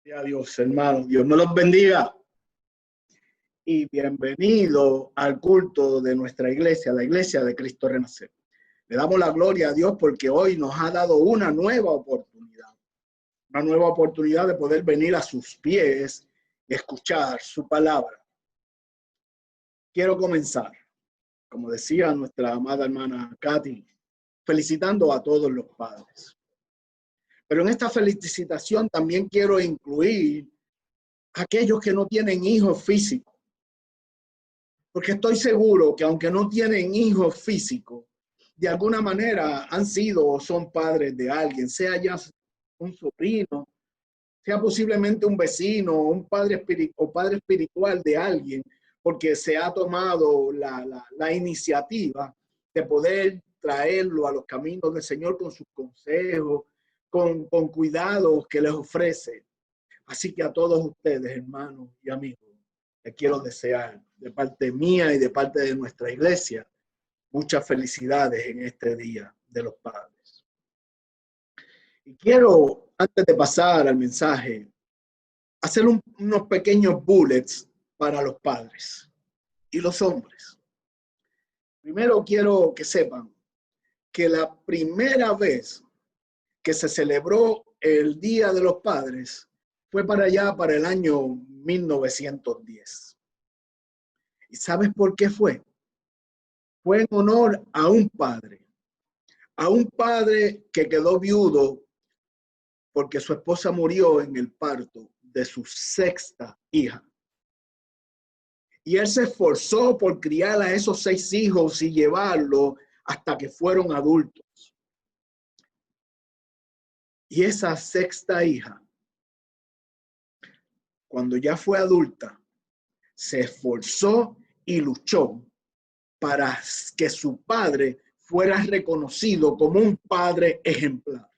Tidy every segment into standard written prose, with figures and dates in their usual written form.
Gloria a Dios, hermano. Dios me los bendiga. Y bienvenido al culto de nuestra iglesia, la Iglesia de Cristo Renacer. Le damos la gloria a Dios porque hoy nos ha dado una nueva oportunidad de poder venir a sus pies y escuchar su palabra. Quiero comenzar, como decía nuestra amada hermana Katy, felicitando a todos los padres. Pero en esta felicitación también quiero incluir a aquellos que no tienen hijos físicos. Porque estoy seguro que aunque no tienen hijos físicos, de alguna manera han sido o son padres de alguien, sea ya un sobrino, sea posiblemente un vecino, un padre espiritual de alguien, porque se ha tomado la iniciativa de poder traerlo a los caminos del Señor con sus consejos, con cuidados que les ofrece. Así que a todos ustedes, hermanos y amigos, les quiero desear de parte mía y de parte de nuestra iglesia muchas felicidades en este Día de los Padres. Y quiero, antes de pasar al mensaje, hacer unos pequeños bullets para los padres y los hombres. Primero quiero que sepan que la primera vez que se celebró el Día de los Padres fue para el año 1910. ¿Y sabes por qué fue? Fue en honor a un padre que quedó viudo porque su esposa murió en el parto de su sexta hija. Y él se esforzó por criar a esos 6 hijos y llevarlos hasta que fueron adultos. Y esa sexta hija, cuando ya fue adulta, se esforzó y luchó para que su padre fuera reconocido como un padre ejemplar.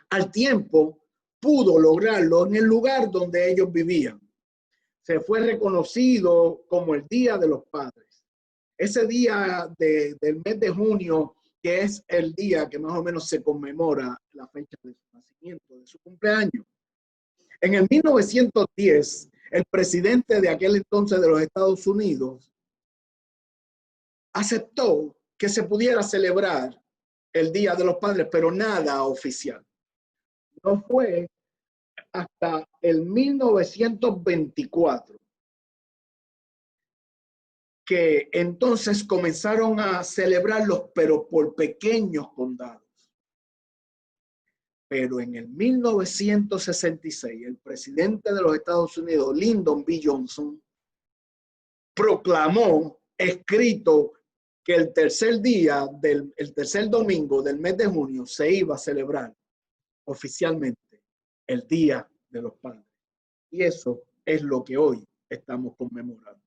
Al tiempo, pudo lograrlo en el lugar donde ellos vivían. Se fue reconocido como el Día de los Padres. Ese día del mes de junio, que es el día que más o menos se conmemora la fecha de su nacimiento, de su cumpleaños. En el 1910, el presidente de aquel entonces de los Estados Unidos aceptó que se pudiera celebrar el Día de los Padres, pero nada oficial. No fue hasta el 1924 que entonces comenzaron a celebrarlos, pero por pequeños condados. Pero en el 1966, el presidente de los Estados Unidos, Lyndon B. Johnson, proclamó escrito que el tercer domingo del mes de junio se iba a celebrar oficialmente el Día de los Padres. Y eso es lo que hoy estamos conmemorando.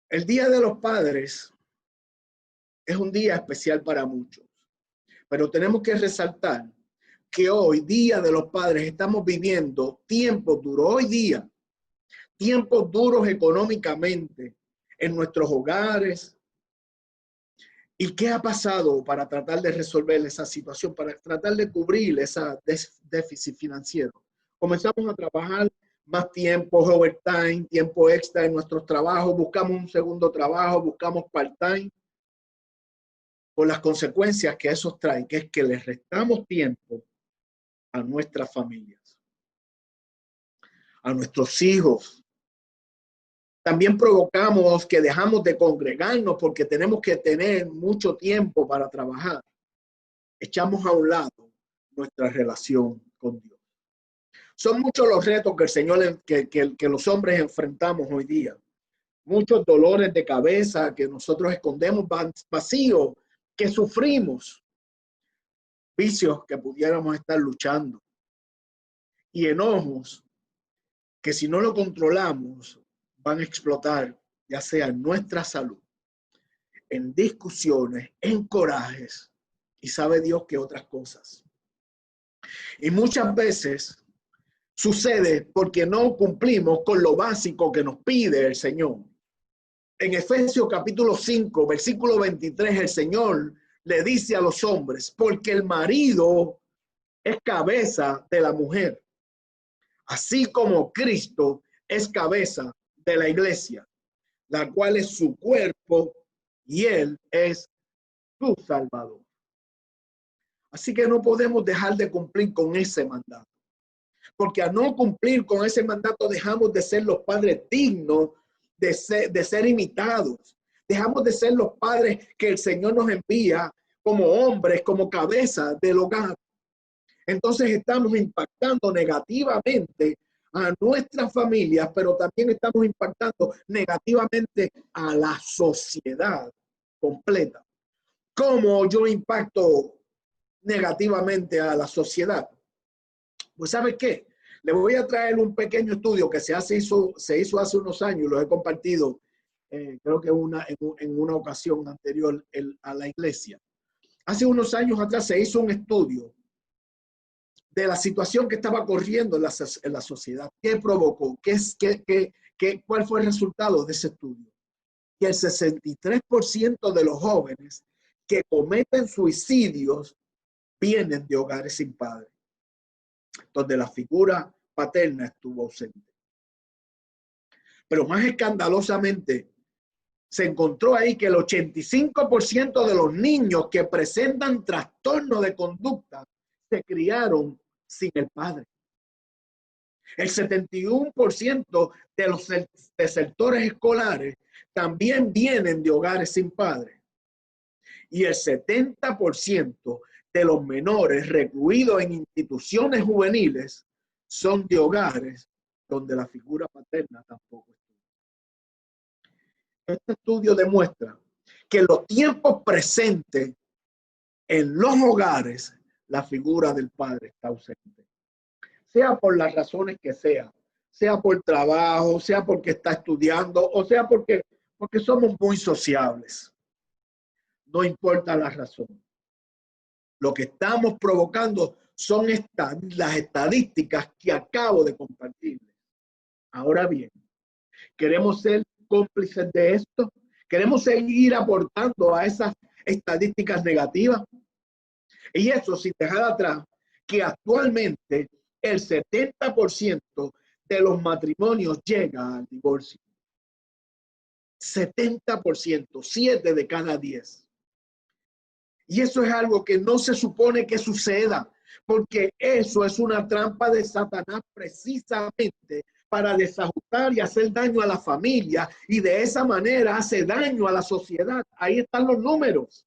El Día de los Padres es un día especial para muchos, pero tenemos que resaltar que hoy, Día de los Padres, estamos viviendo tiempos duros. Hoy día, tiempos duros económicamente en nuestros hogares. ¿Y qué ha pasado para tratar de resolver esa situación, para tratar de cubrir ese déficit financiero? Comenzamos a trabajar más tiempo, overtime, tiempo extra en nuestros trabajos, buscamos un segundo trabajo, buscamos part-time, con las consecuencias que eso trae, que es que les restamos tiempo a nuestras familias, a nuestros hijos. También provocamos que dejamos de congregarnos porque tenemos que tener mucho tiempo para trabajar. Echamos a un lado nuestra relación con Dios. Son muchos los retos que el Señor, que los hombres enfrentamos hoy día. Muchos dolores de cabeza que nosotros escondemos, vacíos que sufrimos, vicios que pudiéramos estar luchando y enojos que si no lo controlamos van a explotar, ya sea en nuestra salud, en discusiones, en corajes y sabe Dios que otras cosas. Y muchas veces sucede porque no cumplimos con lo básico que nos pide el Señor. En Efesios capítulo 5, versículo 23, el Señor le dice a los hombres, porque el marido es cabeza de la mujer, así como Cristo es cabeza de la iglesia, la cual es su cuerpo y él es su Salvador. Así que no podemos dejar de cumplir con ese mandato, porque al no cumplir con ese mandato dejamos de ser los padres dignos de ser imitados. Dejamos de ser los padres que el Señor nos envía como hombres, como cabeza del hogar. Entonces estamos impactando negativamente a nuestras familias, pero también estamos impactando negativamente a la sociedad completa. ¿Cómo yo impacto negativamente a la sociedad? Pues ¿sabe qué? Le voy a traer un pequeño estudio que se hizo hace unos años, lo he compartido, creo que en una ocasión anterior a la iglesia. Hace unos años atrás se hizo un estudio de la situación que estaba corriendo en la sociedad. ¿Qué provocó? ¿Cuál fue el resultado de ese estudio? Que el 63% de los jóvenes que cometen suicidios vienen de hogares sin padre, donde la figura paterna estuvo ausente. Pero más escandalosamente, se encontró ahí que el 85% de los niños que presentan trastorno de conducta se criaron sin el padre. El 71% de los desertores escolares también vienen de hogares sin padre. Y el 70% de los menores recluidos en instituciones juveniles son de hogares donde la figura paterna tampoco está. Este estudio demuestra que en los tiempos presentes, en los hogares, la figura del padre está ausente. Sea por las razones que sea por trabajo, sea porque está estudiando, o sea porque somos muy sociables. No importa la razón. Lo que estamos provocando son las estadísticas que acabo de compartir. Ahora bien, ¿queremos ser cómplices de esto? ¿Queremos seguir aportando a esas estadísticas negativas? Y eso sin dejar atrás que actualmente el 70% de los matrimonios llega al divorcio. 70%, 7 de cada 10. Y eso es algo que no se supone que suceda, porque eso es una trampa de Satanás precisamente para desajustar y hacer daño a la familia, y de esa manera hace daño a la sociedad. Ahí están los números.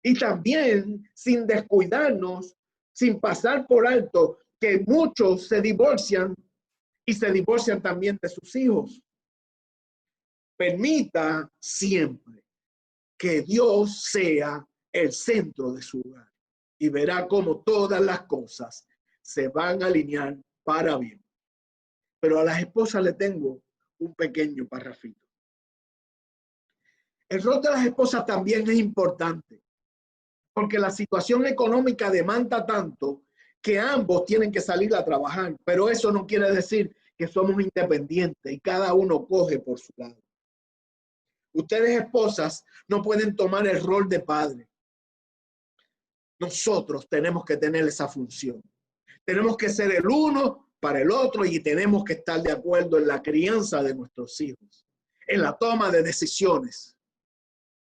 Y también sin descuidarnos, sin pasar por alto, que muchos se divorcian y se divorcian también de sus hijos. Permita siempre que Dios sea el centro de su hogar y verá cómo todas las cosas se van a alinear para bien. Pero a las esposas le tengo un pequeño parrafito. El rol de las esposas también es importante, porque la situación económica demanda tanto que ambos tienen que salir a trabajar, pero eso no quiere decir que somos independientes y cada uno coge por su lado. Ustedes, esposas, no pueden tomar el rol de padre. Nosotros tenemos que tener esa función. Tenemos que ser el uno para el otro y tenemos que estar de acuerdo en la crianza de nuestros hijos, en la toma de decisiones.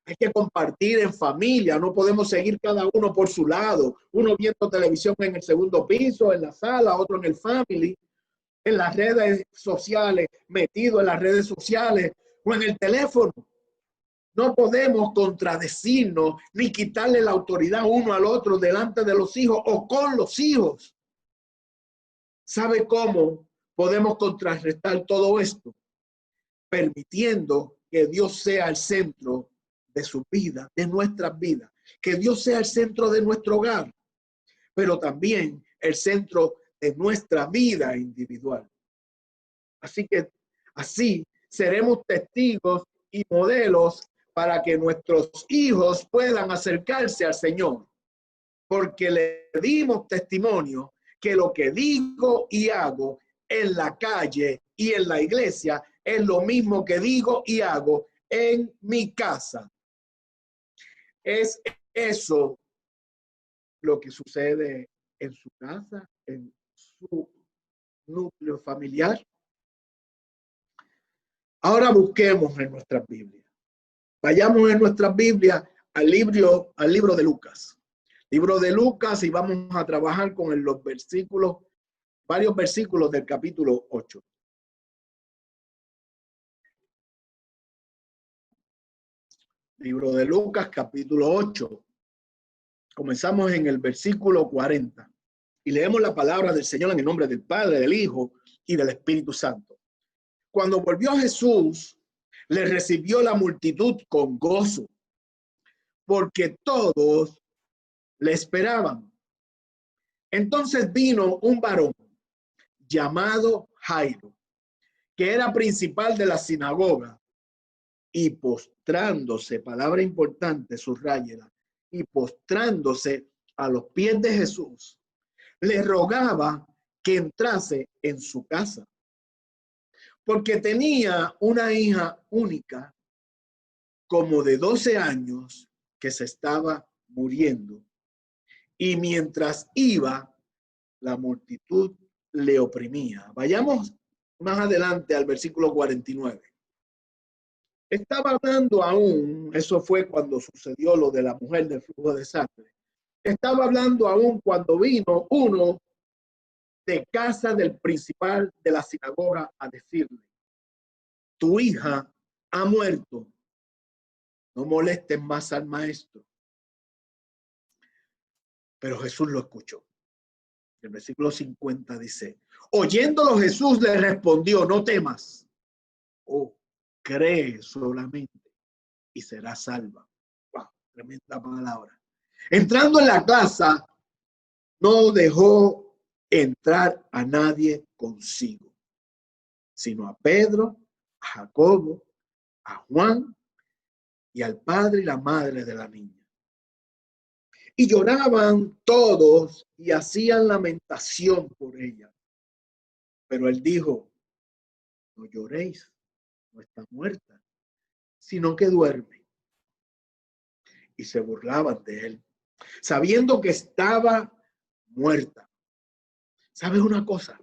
Hay que compartir en familia, no podemos seguir cada uno por su lado, uno viendo televisión en el segundo piso, en la sala, otro en el family, en las redes sociales, metido en las redes sociales o en el teléfono. No podemos contradecirnos ni quitarle la autoridad uno al otro delante de los hijos o con los hijos. ¿Sabe cómo podemos contrarrestar todo esto? Permitiendo que Dios sea el centro de su vida, de nuestras vidas. Que Dios sea el centro de nuestro hogar, pero también el centro de nuestra vida individual. Así que así seremos testigos y modelos para que nuestros hijos puedan acercarse al Señor, porque le dimos testimonio que lo que digo y hago en la calle y en la iglesia es lo mismo que digo y hago en mi casa. Es eso lo que sucede en su casa, en su núcleo familiar. Ahora busquemos en nuestras Biblias. Vayamos en nuestras Biblias al libro de Lucas. Libro de Lucas, y vamos a trabajar con los versículos, varios versículos del capítulo 8. Libro de Lucas, capítulo 8. Comenzamos en el versículo 40 y leemos la palabra del Señor en el nombre del Padre, del Hijo y del Espíritu Santo. Cuando volvió Jesús, le recibió la multitud con gozo, porque todos le esperaban. Entonces vino un varón llamado Jairo, que era principal de la sinagoga, y postrándose, palabra importante, subrayela, y postrándose a los pies de Jesús, le rogaba que entrase en su casa, porque tenía una hija única, como de 12 años, que se estaba muriendo. Y mientras iba, la multitud le oprimía. Vayamos más adelante al versículo 49. Estaba hablando aún, eso fue cuando sucedió lo de la mujer del flujo de sangre. Estaba hablando aún cuando vino uno de casa del principal de la sinagoga a decirle: tu hija ha muerto, no molestes más al maestro. Pero Jesús lo escuchó. El versículo 50 dice: oyéndolo Jesús le respondió: no temas, oh, cree solamente y serás salva. Wow, tremenda palabra. Entrando en la casa, no dejó entrar a nadie consigo, sino a Pedro, a Jacobo, a Juan y al padre y la madre de la niña. Y lloraban todos y hacían lamentación por ella. Pero él dijo: no lloréis, no está muerta, sino que duerme. Y se burlaban de él, sabiendo que estaba muerta. ¿Sabes una cosa?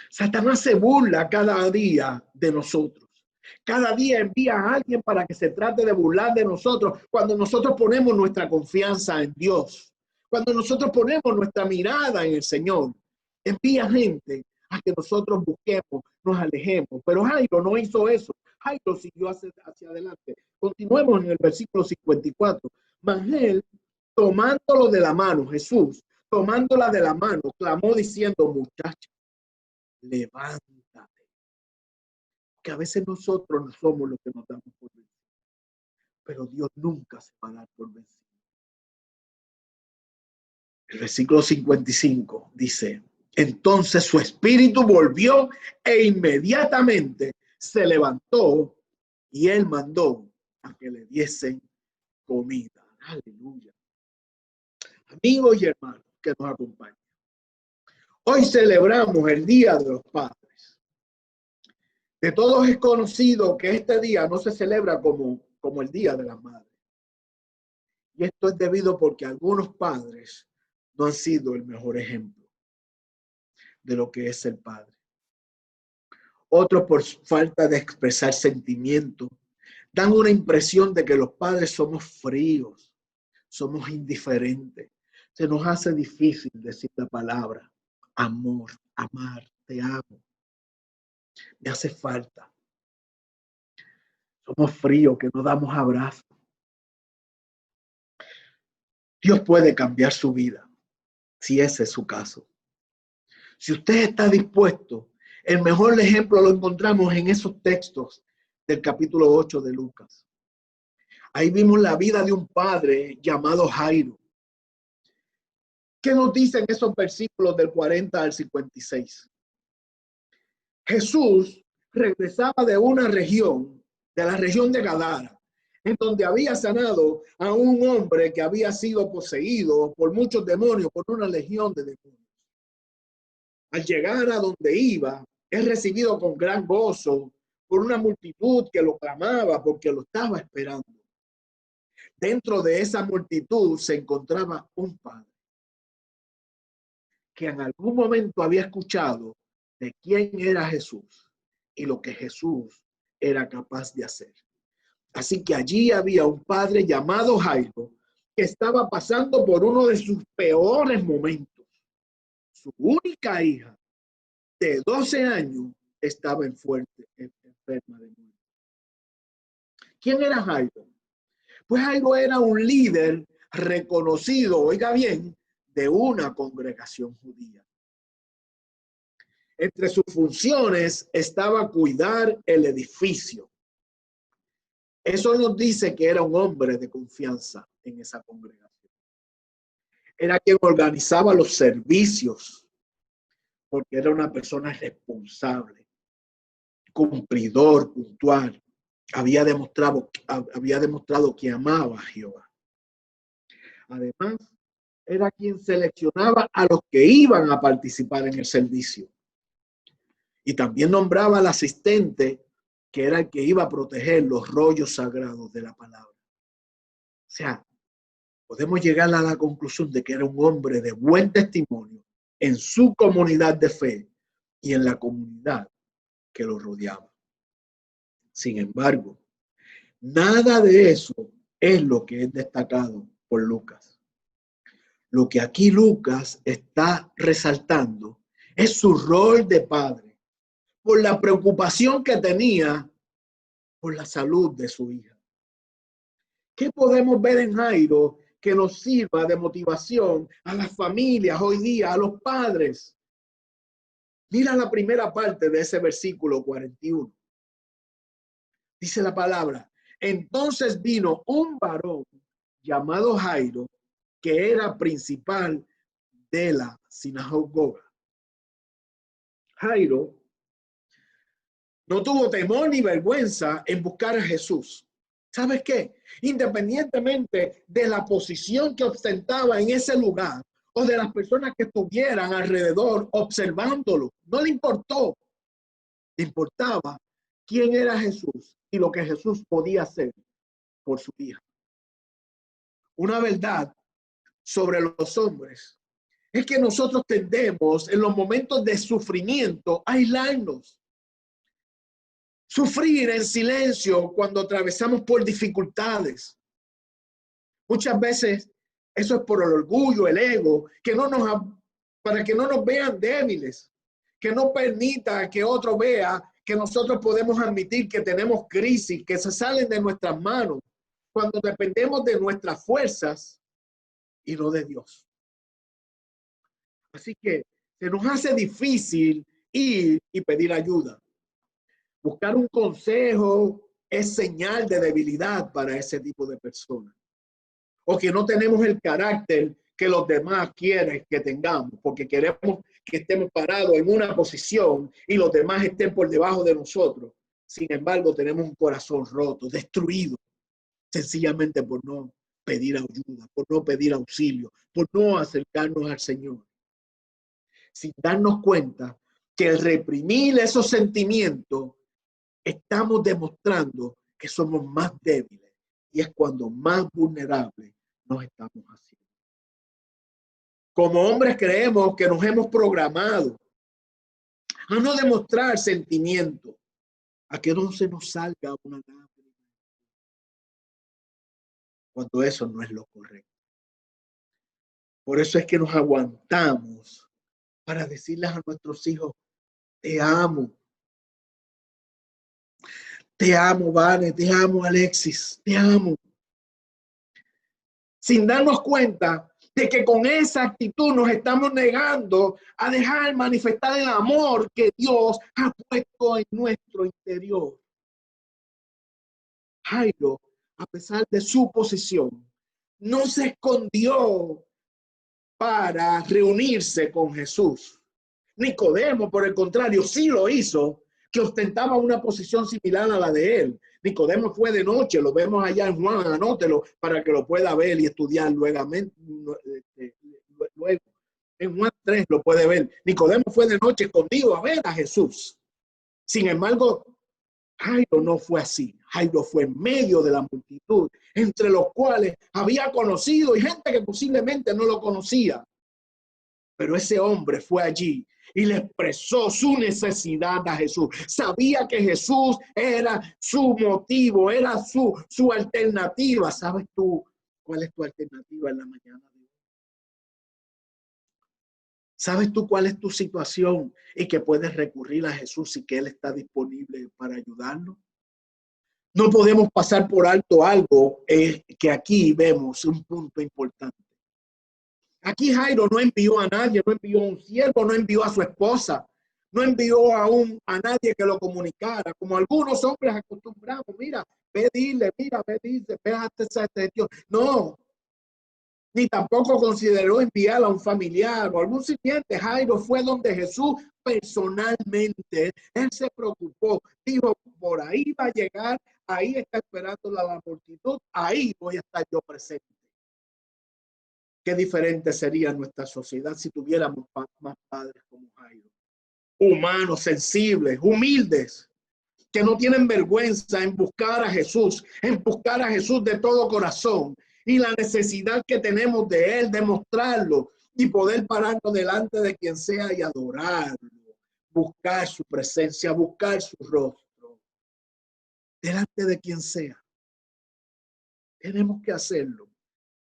Satanás se burla cada día de nosotros. Cada día envía a alguien para que se trate de burlar de nosotros cuando nosotros ponemos nuestra confianza en Dios. Cuando nosotros ponemos nuestra mirada en el Señor, envía gente a que nosotros busquemos, nos alejemos. Pero Jairo no hizo eso. Jairo siguió hacia adelante. Continuemos en el versículo 54. Mas él, tomándolo de la mano, Jesús, tomándola de la mano, clamó diciendo: muchacha, levántate. Que a veces nosotros no somos los que nos damos por vencidos, pero Dios nunca se va a dar por vencido. El versículo 55 dice: entonces su espíritu volvió e inmediatamente se levantó y él mandó a que le diesen comida. Aleluya. Amigos y hermanos que nos acompañan, hoy celebramos el Día de los Padres. De todos es conocido que este día no se celebra como el Día de las Madres. Y esto es debido porque algunos padres no han sido el mejor ejemplo de lo que es el padre. Otros, por falta de expresar sentimientos, dan una impresión de que los padres somos fríos, somos indiferentes. Se nos hace difícil decir la palabra amor, amar, te amo, me hace falta. Somos fríos, que no damos abrazos. Dios puede cambiar su vida, si ese es su caso. Si usted está dispuesto, el mejor ejemplo lo encontramos en esos textos del capítulo 8 de Lucas. Ahí vimos la vida de un padre llamado Jairo. ¿Qué nos dicen esos versículos del 40 al 56? Jesús regresaba de una región, de la región de Gadara, en donde había sanado a un hombre que había sido poseído por muchos demonios, por una legión de demonios. Al llegar a donde iba, es recibido con gran gozo por una multitud que lo clamaba porque lo estaba esperando. dentro de esa multitud se encontraba un padre que en algún momento había escuchado de quién era Jesús y lo que Jesús era capaz de hacer. Así que allí había un padre llamado Jairo que estaba pasando por uno de sus peores momentos. Su única hija de 12 años estaba enferma de muerte. ¿Quién era Jairo? Pues Jairo era un líder reconocido, oiga bien, de una congregación judía. Entre sus funciones estaba cuidar el edificio. Eso nos dice que era un hombre de confianza en esa congregación. Era quien organizaba los servicios, porque era una persona responsable, cumplidor, puntual. Había demostrado que amaba a Jehová. Además, era quien seleccionaba a los que iban a participar en el servicio. Y también nombraba al asistente, que era el que iba a proteger los rollos sagrados de la palabra. O sea, podemos llegar a la conclusión de que era un hombre de buen testimonio en su comunidad de fe y en la comunidad que lo rodeaba. Sin embargo, nada de eso es lo que es destacado por Lucas. Lo que aquí Lucas está resaltando es su rol de padre, por la preocupación que tenía por la salud de su hija. ¿Qué podemos ver en Jairo que nos sirva de motivación a las familias hoy día, a los padres? Mira la primera parte de ese versículo 41. Dice la palabra: entonces vino un varón llamado Jairo, que era principal de la sinagoga. Jairo no tuvo temor ni vergüenza en buscar a Jesús. ¿Sabes qué? Independientemente de la posición que ostentaba en ese lugar o de las personas que estuvieran alrededor observándolo, no le importó. Le importaba quién era Jesús y lo que Jesús podía hacer por su hija. Una verdad sobre los hombres es que nosotros tendemos en los momentos de sufrimiento a aislarnos. Sufrir en silencio cuando atravesamos por dificultades. Muchas veces eso es por el orgullo, el ego, para que no nos vean débiles, que no permita que otro vea que nosotros podemos admitir que tenemos crisis, que se salen de nuestras manos, cuando dependemos de nuestras fuerzas y no de Dios. Así que se nos hace difícil ir y pedir ayuda. Buscar un consejo es señal de debilidad para ese tipo de personas. O que no tenemos el carácter que los demás quieren que tengamos, porque queremos que estemos parados en una posición y los demás estén por debajo de nosotros. Sin embargo, tenemos un corazón roto, destruido, sencillamente por no pedir ayuda, por no pedir auxilio, por no acercarnos al Señor. Sin darnos cuenta que el reprimir esos sentimientos estamos demostrando que somos más débiles y es cuando más vulnerables nos estamos haciendo. Como hombres creemos que nos hemos programado a no demostrar sentimiento, a que no se nos salga una lágrima, cuando eso no es lo correcto. Por eso es que nos aguantamos para decirles a nuestros hijos: te amo. Te amo, Vane, te amo, Alexis, te amo. Sin darnos cuenta de que con esa actitud nos estamos negando a dejar manifestar el amor que Dios ha puesto en nuestro interior. Jairo, a pesar de su posición, no se escondió para reunirse con Jesús. Nicodemo, por el contrario, sí lo hizo, que ostentaba una posición similar a la de él. Nicodemo fue de noche, lo vemos allá en Juan, anótelo para que lo pueda ver y estudiar luego. En Juan 3 lo puede ver. Nicodemo fue de noche escondido a ver a Jesús. Sin embargo, Jairo no fue así. Jairo fue en medio de la multitud, entre los cuales había conocido y gente que posiblemente no lo conocía. Pero ese hombre fue allí y le expresó su necesidad a Jesús. Sabía que Jesús era su motivo, era su alternativa. ¿Sabes tú cuál es tu alternativa en la mañana de hoy? ¿Sabes tú cuál es tu situación y que puedes recurrir a Jesús y que Él está disponible para ayudarnos? No podemos pasar por alto algo que aquí vemos un punto importante. Aquí Jairo no envió a nadie, no envió a un siervo, no envió a su esposa, no envió a nadie que lo comunicara, como algunos hombres acostumbramos. Mira, ve, dile, mira, ve, dice, ve a este Dios. No, ni tampoco consideró enviar a un familiar o algún sirviente. Jairo fue donde Jesús personalmente. Él se preocupó, dijo, por ahí va a llegar, ahí está esperando la multitud, ahí voy a estar yo presente. Qué diferente sería nuestra sociedad si tuviéramos más padres como Jairo. Humanos, sensibles, humildes, que no tienen vergüenza en buscar a Jesús de todo corazón y la necesidad que tenemos de Él, de mostrarlo y poder pararnos delante de quien sea y adorarlo, buscar su presencia, buscar su rostro, delante de quien sea. Tenemos que hacerlo.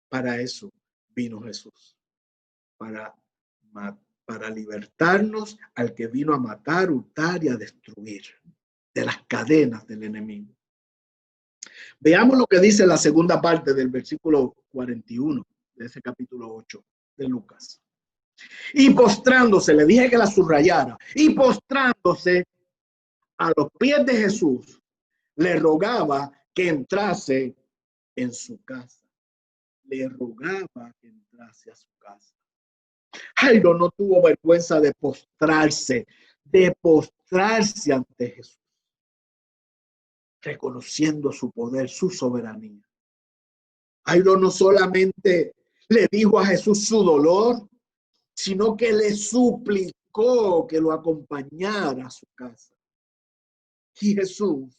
Para eso vino Jesús, para libertarnos al que vino a matar, hurtar y a destruir de las cadenas del enemigo. Veamos lo que dice la segunda parte del versículo 41 de ese capítulo 8 de Lucas. Y postrándose, le dije que la subrayara, y postrándose a los pies de Jesús, le rogaba que entrase en su casa. Le rogaba que entrase a su casa. Jairo no tuvo vergüenza de postrarse ante Jesús, reconociendo su poder, su soberanía. Jairo no solamente le dijo a Jesús su dolor, sino que le suplicó que lo acompañara a su casa. Y Jesús,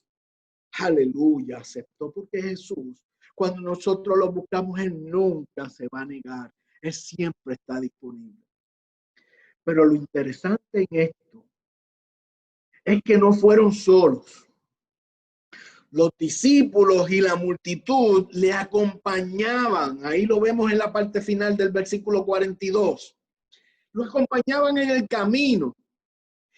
aleluya, aceptó, porque Jesús, cuando nosotros lo buscamos, Él nunca se va a negar. Él siempre está disponible. Pero lo interesante en esto es que no fueron solos. Los discípulos y la multitud le acompañaban. Ahí lo vemos en la parte final del versículo 42. Lo acompañaban en el camino.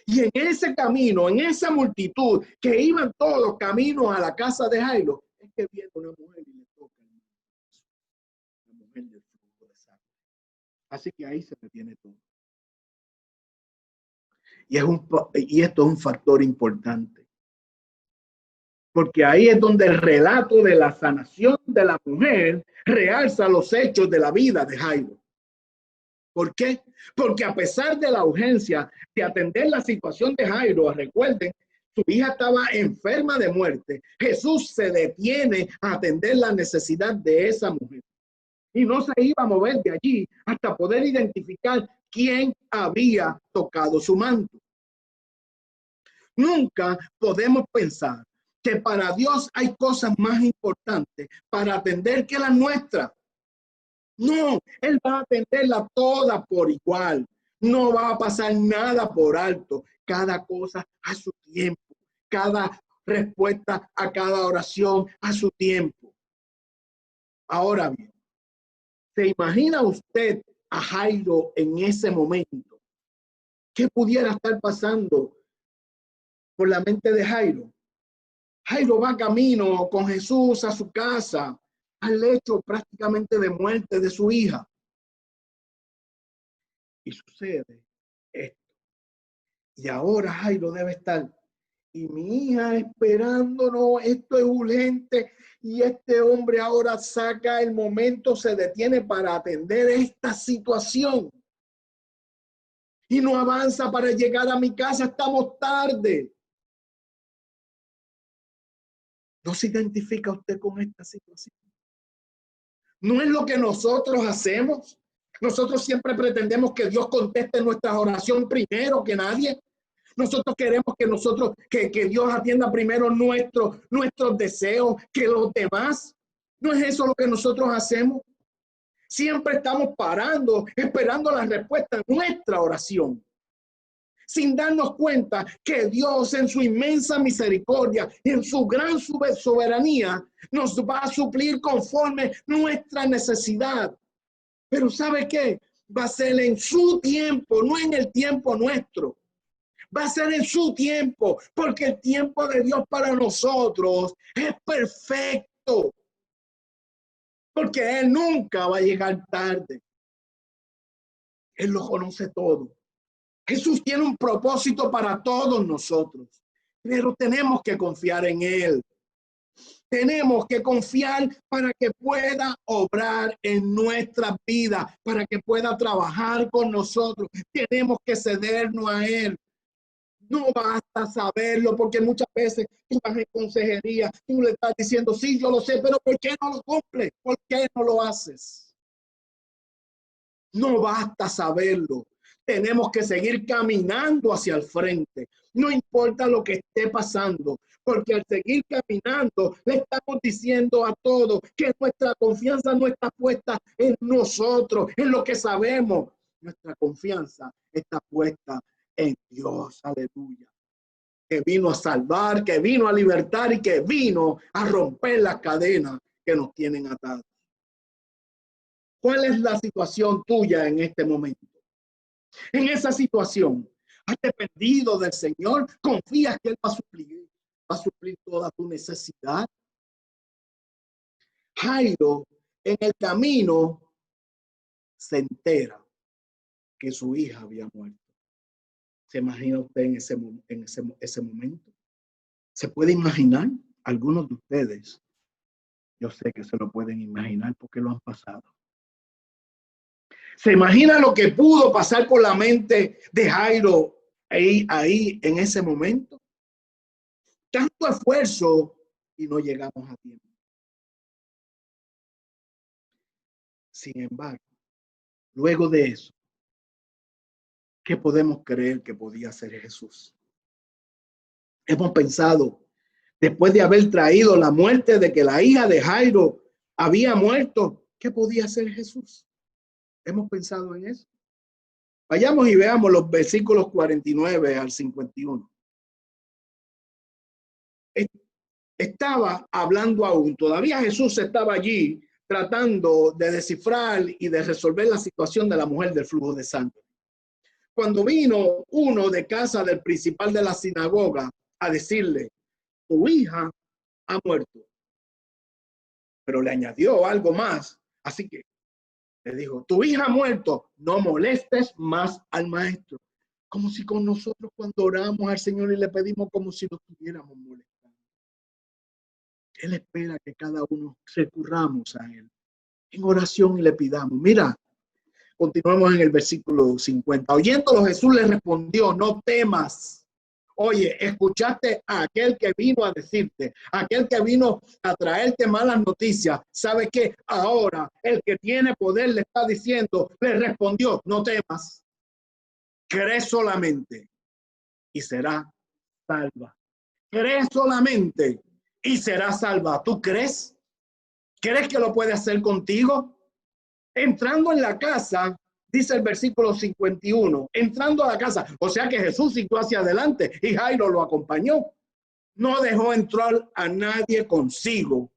Y en ese camino, en esa multitud que iban todos camino a la casa de Jairo, es que viene una mujer y le toca la mujer del flujo de sangre. Así que ahí se detiene todo. Y esto es un factor importante. Porque ahí es donde el relato de la sanación de la mujer realza los hechos de la vida de Jairo. ¿Por qué? Porque a pesar de la urgencia de atender la situación de Jairo, recuerden, su hija estaba enferma de muerte. Jesús se detiene a atender la necesidad de esa mujer. Y no se iba a mover de allí hasta poder identificar quién había tocado su manto. Nunca podemos pensar que para Dios hay cosas más importantes para atender que las nuestras. No, Él va a atenderla toda por igual. No va a pasar nada por alto. Cada cosa a su tiempo. Cada respuesta a cada oración a su tiempo. Ahora bien, ¿se imagina usted a Jairo en ese momento? ¿Qué pudiera estar pasando por la mente de Jairo? Jairo va camino con Jesús a su casa, al lecho prácticamente de muerte de su hija. Y sucede esto. Y ahora Jairo debe estar, y mi hija esperándonos, esto es urgente, y este hombre ahora saca el momento, se detiene para atender esta situación. Y no avanza para llegar a mi casa, estamos tarde. ¿No se identifica usted con esta situación? ¿No es lo que nosotros hacemos? Nosotros siempre pretendemos que Dios conteste nuestra oración primero que nadie. Nosotros queremos que Dios atienda primero nuestros deseos que los demás. ¿No es eso lo que nosotros hacemos? Siempre estamos parando, esperando la respuesta a nuestra oración, sin darnos cuenta que Dios en su inmensa misericordia y en su gran soberanía nos va a suplir conforme nuestra necesidad. Pero ¿sabe qué? Va a ser en su tiempo, no en el tiempo nuestro. Va a ser en su tiempo, porque el tiempo de Dios para nosotros es perfecto. Porque Él nunca va a llegar tarde. Él lo conoce todo. Jesús tiene un propósito para todos nosotros, pero tenemos que confiar en Él. Tenemos que confiar para que pueda obrar en nuestra vida, para que pueda trabajar con nosotros. Tenemos que cedernos a Él. No basta saberlo, porque muchas veces tú vas en consejería, tú le estás diciendo, sí, yo lo sé, pero ¿por qué no lo cumples? ¿Por qué no lo haces? No basta saberlo. Tenemos que seguir caminando hacia el frente. No importa lo que esté pasando, porque al seguir caminando le estamos diciendo a todos que nuestra confianza no está puesta en nosotros, en lo que sabemos. Nuestra confianza está puesta en Dios. Aleluya. Que vino a salvar, que vino a libertar y que vino a romper las cadenas que nos tienen atados. ¿Cuál es la situación tuya en este momento? En esa situación, ¿has dependido del Señor? ¿Confías que Él va a suplir toda tu necesidad? Jairo, en el camino, se entera que su hija había muerto. ¿Se imagina usted en ese momento? ¿Se puede imaginar? Algunos de ustedes, yo sé que se lo pueden imaginar porque lo han pasado. ¿Se imagina lo que pudo pasar por la mente de Jairo ahí en ese momento? Tanto esfuerzo y no llegamos a tiempo. Sin embargo, luego de eso, ¿qué podemos creer que podía hacer Jesús? Hemos pensado, después de haber traído la muerte de que la hija de Jairo había muerto, ¿qué podía hacer Jesús? Hemos pensado en eso. Vayamos y veamos los versículos 49 al 51. Estaba hablando aún, todavía Jesús estaba allí tratando de descifrar y de resolver la situación de la mujer del flujo de sangre. Cuando vino uno de casa del principal de la sinagoga a decirle, tu hija ha muerto. Pero le añadió algo más. Así que le dijo, tu hija ha muerto, no molestes más al maestro. Como si con nosotros cuando oramos al Señor y le pedimos como si lo estuviéramos molestando. Él espera que cada uno recurramos a Él en oración y le pidamos. Mira, continuamos en el versículo 50. Oyéndolo, Jesús le respondió, no temas. Oye, escuchaste a aquel que vino a decirte, aquel que vino a traerte malas noticias. ¿Sabe qué? Ahora el que tiene poder le está diciendo, le respondió, no temas. Cree solamente y será salva. Cree solamente y será salva. ¿Tú crees? ¿Crees que lo puede hacer contigo? Entrando en la casa, dice el versículo 51, entrando a la casa, o sea que Jesús siguió hacia adelante y Jairo lo acompañó. No dejó entrar a nadie consigo,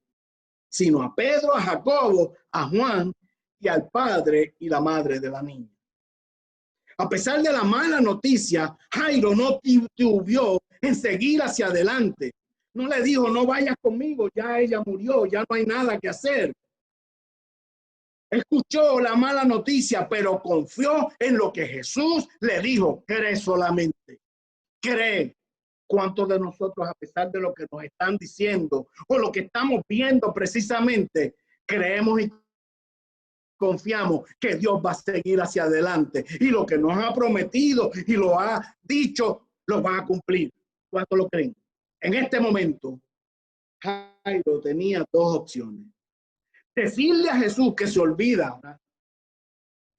sino a Pedro, a Jacobo, a Juan y al padre y la madre de la niña. A pesar de la mala noticia, Jairo no titubeó en seguir hacia adelante. No le dijo, no vayas conmigo, ya ella murió, ya no hay nada que hacer. Escuchó la mala noticia, pero confió en lo que Jesús le dijo. Cree solamente. Cree. ¿Cuántos de nosotros, a pesar de lo que nos están diciendo o lo que estamos viendo precisamente, creemos y confiamos que Dios va a seguir hacia adelante y lo que nos ha prometido y lo ha dicho, lo va a cumplir? ¿Cuántos lo creen? En este momento, Jairo tenía dos opciones. Decirle a Jesús que se olvida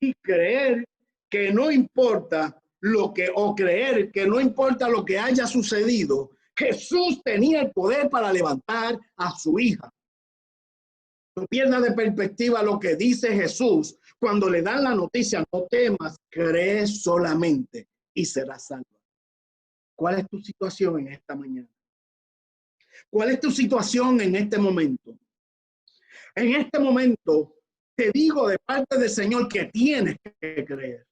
y creer que no importa o creer que no importa lo que haya sucedido, Jesús tenía el poder para levantar a su hija. No pierda de perspectiva lo que dice Jesús cuando le dan la noticia: no temas, cree solamente y serás salvo. ¿Cuál es tu situación en esta mañana? ¿Cuál es tu situación en este momento? En este momento te digo de parte del Señor que tienes que creer.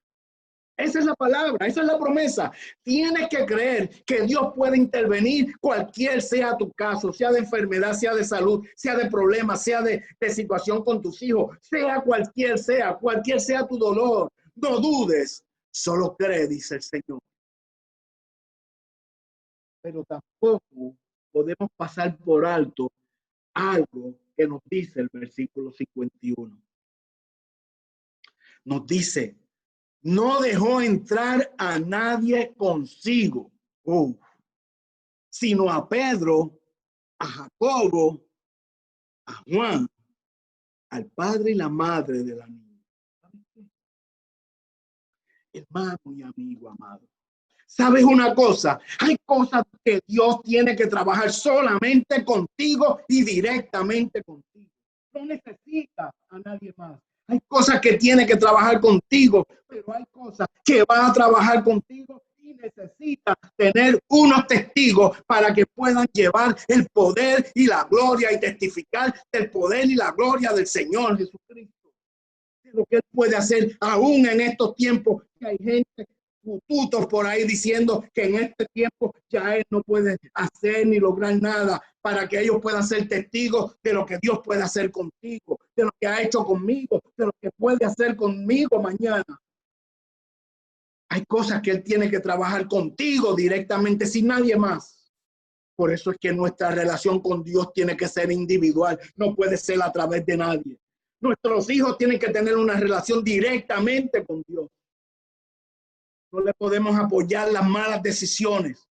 Esa es la palabra, esa es la promesa. Tienes que creer que Dios puede intervenir cualquier sea tu caso, sea de enfermedad, sea de salud, sea de problemas, sea de situación con tus hijos, sea cualquier sea tu dolor. No dudes, solo cree, dice el Señor. Pero tampoco podemos pasar por alto algo que nos dice el versículo 51. Nos dice: no dejó entrar a nadie consigo, sino a Pedro, a Jacobo, a Juan, al padre y la madre de la niña. Hermano y amigo amado, ¿sabes una cosa? Hay cosas que Dios tiene que trabajar solamente contigo y directamente contigo. No necesita a nadie más. Hay cosas que tiene que trabajar contigo, pero hay cosas que van a trabajar contigo y necesita tener unos testigos para que puedan llevar el poder y la gloria y testificar del poder y la gloria del Señor Jesucristo. De lo que Él puede hacer aún en estos tiempos, que hay gente putos por ahí diciendo que en este tiempo ya Él no puede hacer ni lograr nada, para que ellos puedan ser testigos de lo que Dios puede hacer contigo, de lo que ha hecho conmigo, de lo que puede hacer conmigo mañana. Hay cosas que Él tiene que trabajar contigo directamente, sin nadie más. Por eso es que nuestra relación con Dios tiene que ser individual, no puede ser a través de nadie. Nuestros hijos tienen que tener una relación directamente con Dios. No le podemos apoyar las malas decisiones.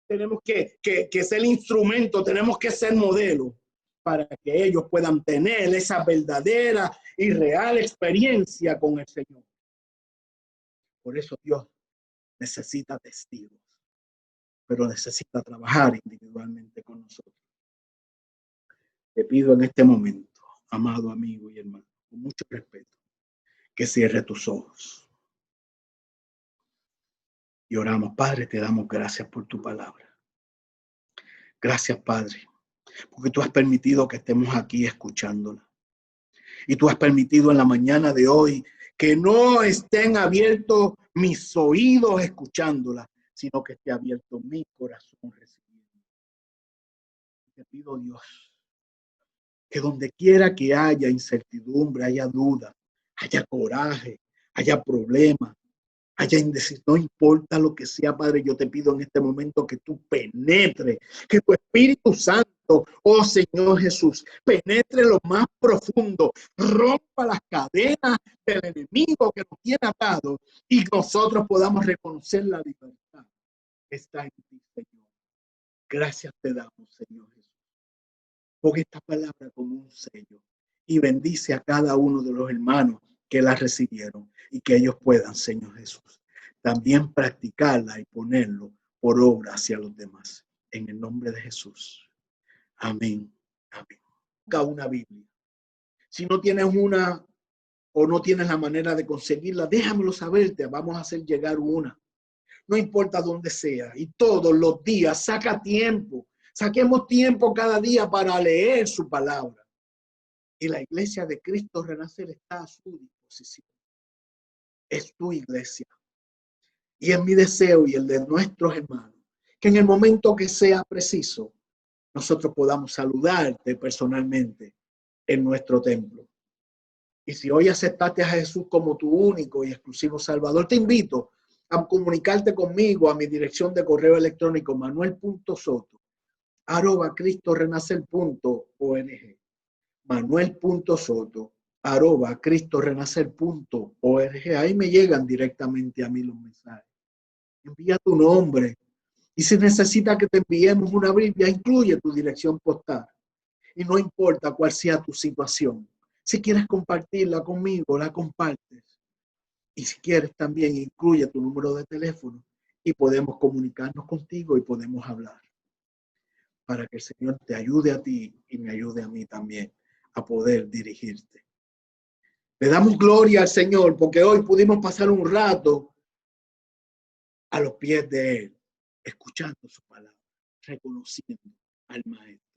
Tenemos que ser instrumento, tenemos que ser modelo para que ellos puedan tener esa verdadera y real experiencia con el Señor. Por eso Dios necesita testigos, pero necesita trabajar individualmente con nosotros. Te pido en este momento, amado amigo y hermano, con mucho respeto, que cierre tus ojos. Y oramos. Padre, te damos gracias por tu palabra. Gracias, Padre, porque tú has permitido que estemos aquí escuchándola. Y tú has permitido en la mañana de hoy que no estén abiertos mis oídos escuchándola, sino que esté abierto mi corazón recibiendo. Te pido, Dios, que donde quiera que haya incertidumbre, haya duda, haya coraje, haya problema, haya indecisión, no importa lo que sea, Padre, yo te pido en este momento que tú penetres, que tu Espíritu Santo, oh Señor Jesús, penetre lo más profundo, rompa las cadenas del enemigo que nos tiene atados y nosotros podamos reconocer la libertad que está en ti, Señor. Gracias te damos, Señor Jesús. Pon esta palabra como un sello y bendice a cada uno de los hermanos que la recibieron y que ellos puedan, Señor Jesús, también practicarla y ponerlo por obra hacia los demás. En el nombre de Jesús. Amén. Amén. Busca una Biblia. Si no tienes una o no tienes la manera de conseguirla, déjamelo saber, te vamos a hacer llegar una. No importa dónde sea, y todos los días saca tiempo. Saquemos tiempo cada día para leer su palabra. Y la iglesia de Cristo Renacer está a su disposición. Es tu iglesia. Y es mi deseo y el de nuestros hermanos que en el momento que sea preciso, nosotros podamos saludarte personalmente en nuestro templo. Y si hoy aceptaste a Jesús como tu único y exclusivo Salvador, te invito a comunicarte conmigo a mi dirección de correo electrónico manuel.soto@cristorenacer.org. manuel.soto@cristorenacer.org. Ahí me llegan directamente a mí los mensajes. Envía tu nombre y si necesita que te enviemos una Biblia, incluye tu dirección postal. Y no importa cuál sea tu situación. Si quieres compartirla conmigo, la compartes. Y si quieres también incluye tu número de teléfono y podemos comunicarnos contigo y podemos hablar para que el Señor te ayude a ti y me ayude a mí también a poder dirigirte. Le damos gloria al Señor porque hoy pudimos pasar un rato a los pies de Él, escuchando su palabra, reconociendo al Maestro.